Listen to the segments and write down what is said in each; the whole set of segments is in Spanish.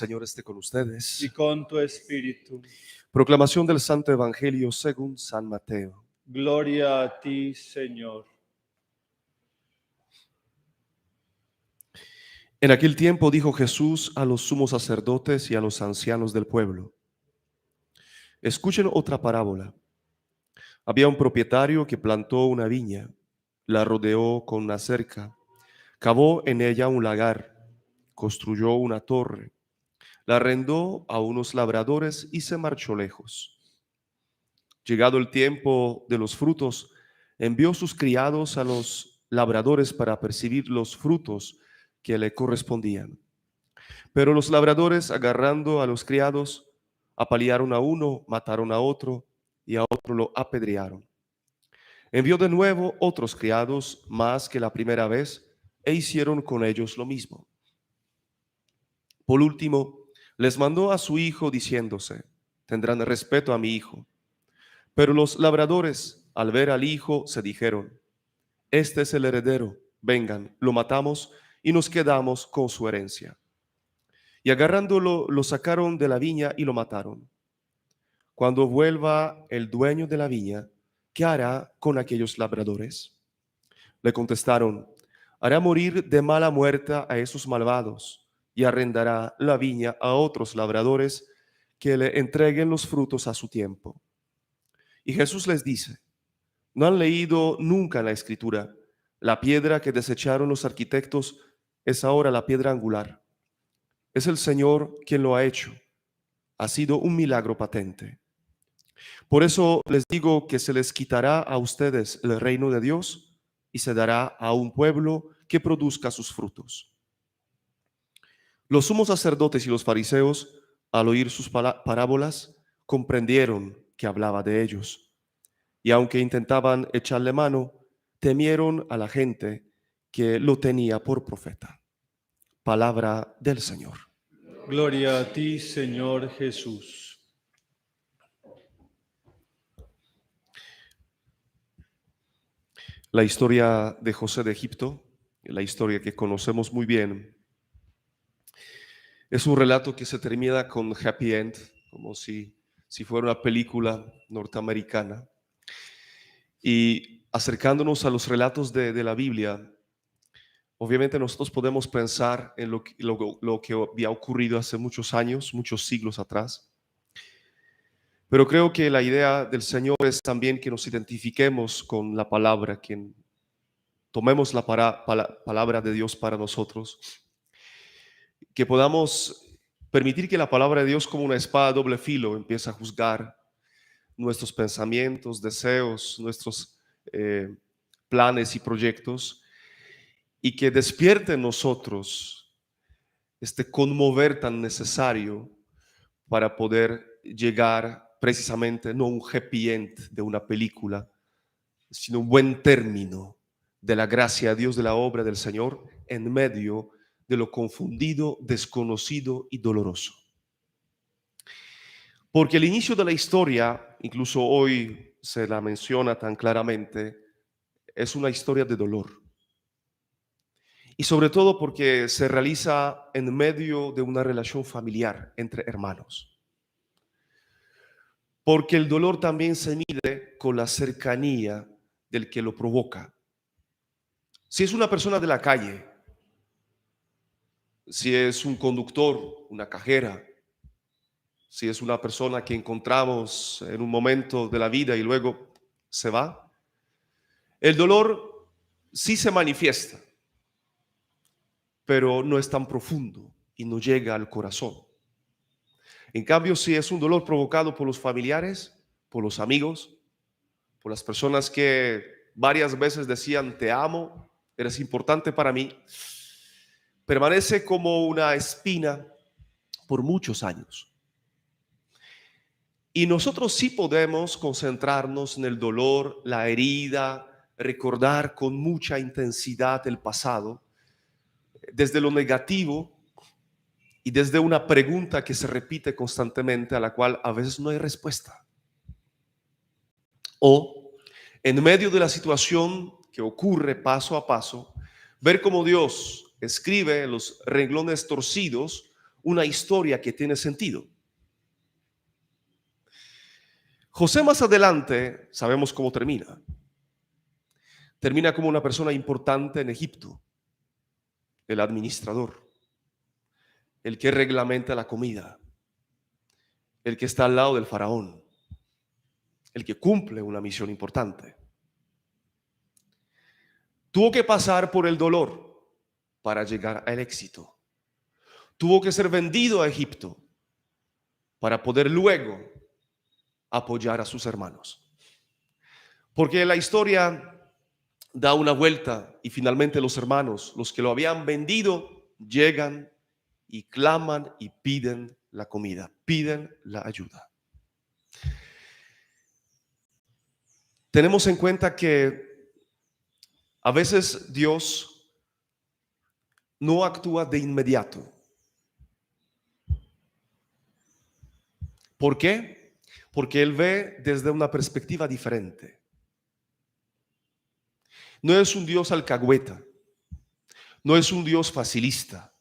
Señor esté con ustedes. y con tu espíritu. Proclamación del Santo Evangelio según San Mateo. Gloria a ti, Señor. En aquel tiempo dijo Jesús a los sumos sacerdotes y a los ancianos del pueblo: escuchen otra parábola. Había un propietario que plantó una viña, la rodeó con una cerca, cavó en ella un lagar, construyó una torre, la arrendó a unos labradores y se marchó lejos. Llegado el tiempo de los frutos, envió sus criados a los labradores para percibir los frutos que le correspondían. Pero los labradores, agarrando a los criados, apalearon a uno, mataron a otro y a otro lo apedrearon. Envió de nuevo otros criados, más que la primera vez, e hicieron con ellos lo mismo. Por último, les mandó a su hijo diciéndose: tendrán respeto a mi hijo. Pero los labradores, al ver al hijo, se dijeron: este es el heredero, vengan, lo matamos y nos quedamos con su herencia. Y agarrándolo, lo sacaron de la viña y lo mataron. Cuando vuelva el dueño de la viña, ¿qué hará con aquellos labradores? Le contestaron: hará morir de mala muerte a esos malvados y arrendará la viña a otros labradores que le entreguen los frutos a su tiempo. Y Jesús les dice: ¿no han leído nunca en la Escritura: la piedra que desecharon los arquitectos es ahora la piedra angular? Es el Señor quien lo ha hecho. Ha sido un milagro patente. Por eso les digo que se les quitará a ustedes el reino de Dios y se dará a un pueblo que produzca sus frutos. Los sumos sacerdotes y los fariseos, al oír sus parábolas, comprendieron que hablaba de ellos. Y aunque intentaban echarle mano, temieron a la gente que lo tenía por profeta. Palabra del Señor. Gloria a ti, Señor Jesús. La historia de José de Egipto, la historia que conocemos muy bien, es un relato que se termina con happy end, como si fuera una película norteamericana. Y acercándonos a los relatos de la Biblia, obviamente nosotros podemos pensar en lo que había ocurrido hace muchos años, muchos siglos atrás. Pero creo que la idea del Señor es también que nos identifiquemos con la palabra, que tomemos la palabra de Dios para nosotros, que podamos permitir que la palabra de Dios, como una espada de doble filo, empiece a juzgar nuestros pensamientos, deseos, nuestros planes y proyectos, y que despierte en nosotros este conmover tan necesario para poder llegar precisamente no un happy end de una película, sino un buen término de la gracia de Dios, de la obra del Señor, en medio de lo confundido, desconocido y doloroso. Porque el inicio de la historia, incluso hoy se la menciona tan claramente, es una historia de dolor. Y sobre todo porque se realiza en medio de una relación familiar entre hermanos. Porque el dolor también se mide con la cercanía del que lo provoca. Si es una persona de la calle, si es un conductor, una cajera, si es una persona que encontramos en un momento de la vida y luego se va, el dolor sí se manifiesta, pero no es tan profundo y no llega al corazón. En cambio, si es un dolor provocado por los familiares, por los amigos, por las personas que varias veces decían: te amo, eres importante para mí, permanece como una espina por muchos años. Y nosotros sí podemos concentrarnos en el dolor, la herida, recordar con mucha intensidad el pasado, desde lo negativo y desde una pregunta que se repite constantemente, a la cual a veces no hay respuesta. O en medio de la situación que ocurre paso a paso, ver cómo Dios escribe los renglones torcidos una historia que tiene sentido. José más adelante, sabemos cómo termina. Termina como una persona importante en Egipto, el administrador, el que reglamenta la comida, el que está al lado del faraón, el que cumple una misión importante. Tuvo que pasar por el dolor para llegar al éxito. Tuvo que ser vendido a Egipto para poder luego apoyar a sus hermanos. Porque la historia da una vuelta y finalmente los hermanos, los que lo habían vendido, llegan y claman y piden la comida, piden la ayuda. Tenemos en cuenta que a veces Dios no actúa de inmediato. ¿Por qué? Porque Él ve desde una perspectiva diferente. No es un Dios alcahueta, no es un Dios facilista,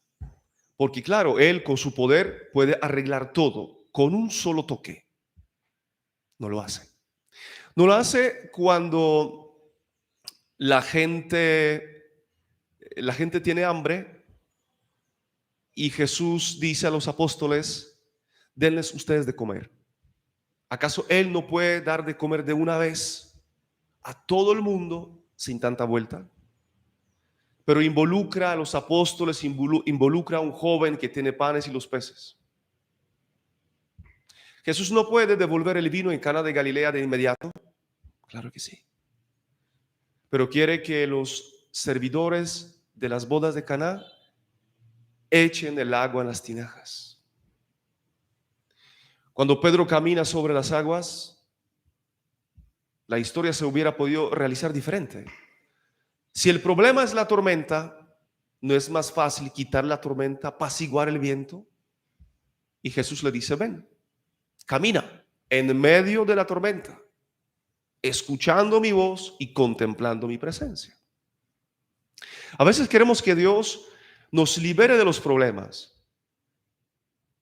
porque claro, Él con su poder puede arreglar todo con un solo toque. No lo hace. No lo hace cuando la gente tiene hambre y Jesús dice a los apóstoles: denles ustedes de comer. ¿Acaso Él no puede dar de comer de una vez a todo el mundo sin tanta vuelta? Pero involucra a los apóstoles, involucra a un joven que tiene panes y los peces. ¿Jesús no puede devolver el vino en Cana de Galilea de inmediato? Claro que sí. Pero quiere que los servidores de las bodas de Caná echen el agua en las tinajas. Cuando Pedro camina sobre las aguas, la historia se hubiera podido realizar diferente. Si el problema es la tormenta, ¿no es más fácil quitar la tormenta, apaciguar el viento? Y Jesús le dice: ven, camina en medio de la tormenta, escuchando mi voz y contemplando mi presencia. A veces queremos que Dios nos libere de los problemas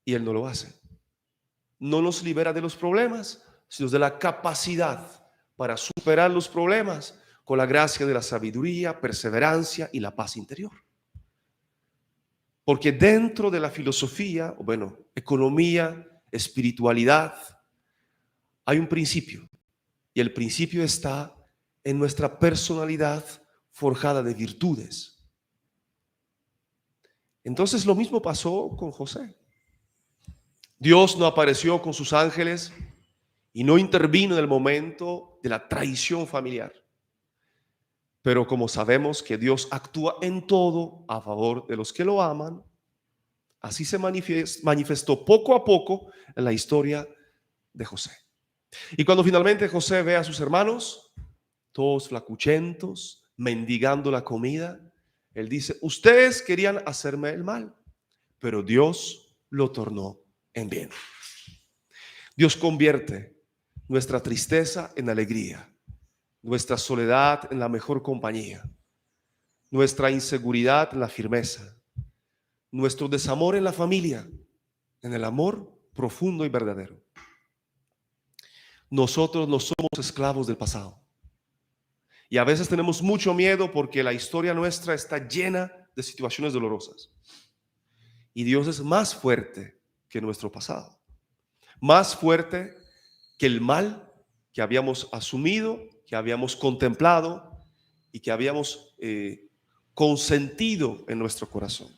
y Él no lo hace. No nos libera de los problemas, sino de la capacidad para superar los problemas con la gracia de la sabiduría, perseverancia y la paz interior. Porque dentro de la filosofía, economía, espiritualidad, hay un principio. Y el principio está en nuestra personalidad forjada de virtudes. Entonces lo mismo pasó con José. Dios no apareció con sus ángeles y no intervino en el momento de la traición familiar. Pero como sabemos que Dios actúa en todo a favor de los que lo aman, así se manifestó poco a poco en la historia de José. Y cuando finalmente José ve a sus hermanos, todos flacuchentos, mendigando la comida, él dice: ustedes querían hacerme el mal, pero Dios lo tornó en bien. Dios convierte nuestra tristeza en alegría, nuestra soledad en la mejor compañía, nuestra inseguridad en la firmeza, nuestro desamor en la familia, en el amor profundo y verdadero. Nosotros no somos esclavos del pasado. Y a veces tenemos mucho miedo porque la historia nuestra está llena de situaciones dolorosas. Y Dios es más fuerte que nuestro pasado, más fuerte que el mal que habíamos asumido, que habíamos contemplado y que habíamos consentido en nuestro corazón.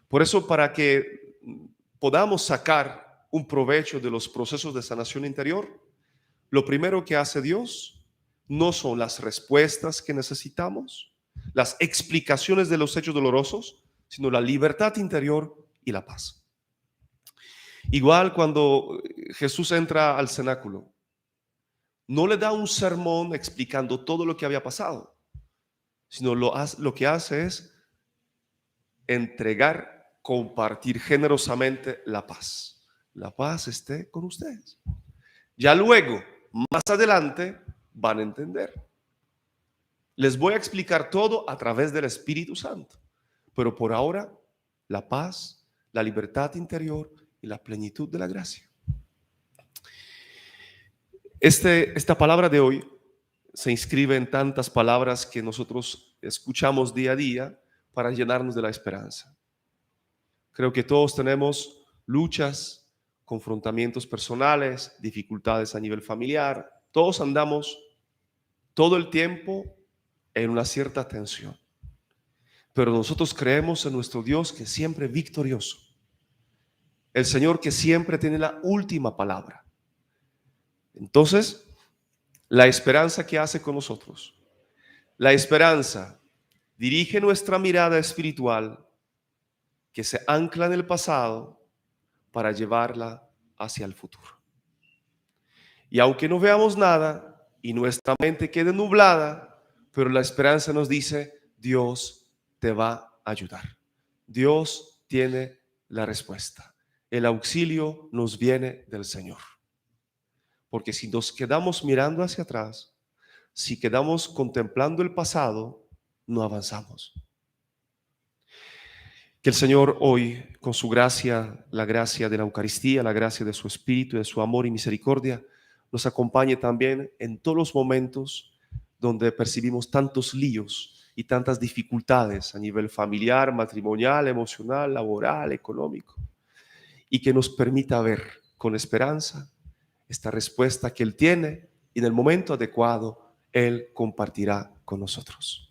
Por eso, para que podamos sacar un provecho de los procesos de sanación interior, lo primero que hace Dios no son las respuestas que necesitamos, las explicaciones de los hechos dolorosos, sino la libertad interior y la paz. Igual cuando Jesús entra al cenáculo, no le da un sermón explicando todo lo que había pasado, sino lo que hace es entregar, compartir generosamente la paz. La paz esté con ustedes. Ya luego, más adelante, van a entender. Les voy a explicar todo a través del Espíritu Santo. Pero por ahora, la paz la libertad interior y la plenitud de la gracia. Esta palabra de hoy se inscribe en tantas palabras que nosotros escuchamos día a día para llenarnos de la esperanza. Creo que todos tenemos luchas, confrontamientos personales, dificultades a nivel familiar. Todos andamos todo el tiempo en una cierta tensión. Pero nosotros creemos en nuestro Dios que siempre es victorioso. El Señor que siempre tiene la última palabra. Entonces, la esperanza que hace con nosotros. La esperanza dirige nuestra mirada espiritual que se ancla en el pasado para llevarla hacia el futuro. Y aunque no veamos nada y nuestra mente quede nublada, pero la esperanza nos dice, Dios te va a ayudar. Dios tiene la respuesta. El auxilio nos viene del Señor. Porque si nos quedamos mirando hacia atrás, si quedamos contemplando el pasado, no avanzamos. Que el Señor hoy, con su gracia, la gracia de la Eucaristía, la gracia de su Espíritu, de su amor y misericordia, nos acompañe también en todos los momentos donde percibimos tantos líos y tantas dificultades a nivel familiar, matrimonial, emocional, laboral, económico, y que nos permita ver con esperanza esta respuesta que Él tiene y en el momento adecuado Él compartirá con nosotros.